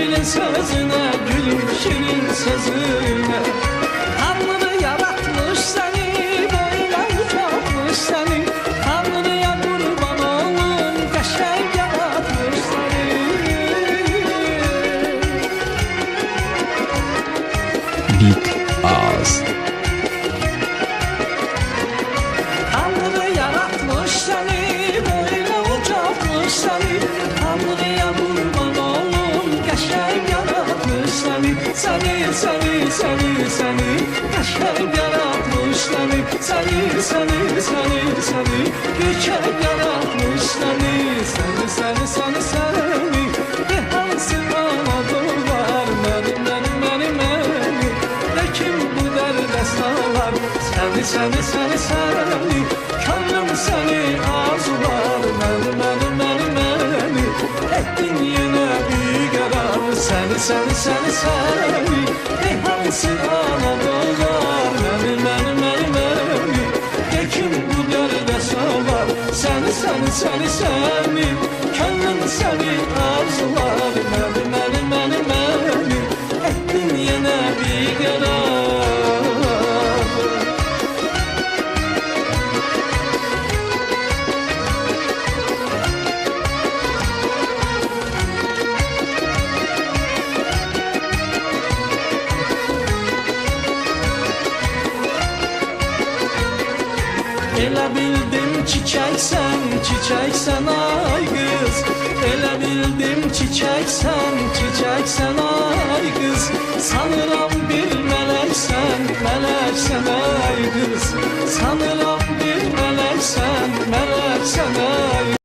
şirin sözüne, gülüm şirin sözüne. Tanrı yaratmış seni, böyle uçatmış seni. Tanrı'ya kurban olun, qəşəng yaratmış seni. Big Ağız. Tanrı yaratmış seni, böyle uçatmış seni. Tanrı'ya kurban olun, qəşəng yaratmış seni. Seni, seni, seni, seni, qəşəng yaratmış seni. Seni, seni, seni, seni, gülçək yaratmış seni. Seni, seni, seni, seni, bir hansı anadolu var. Məni, ne kim bu dərdə salar. Seni, seni, seni, seni, könlüm seni arzular. Məni, ettin yine bir qərar. Seni, seni, seni, seni, bir hansı anadolu var. Məni, ne kim bu dərdə salar. Seni, seni, seni, seni, könlüm seni arzular. Məni, ettin yine bir qərar. Elə bildim çiçəksən, çiçəksən ay qız. Elə bildim çiçəksən,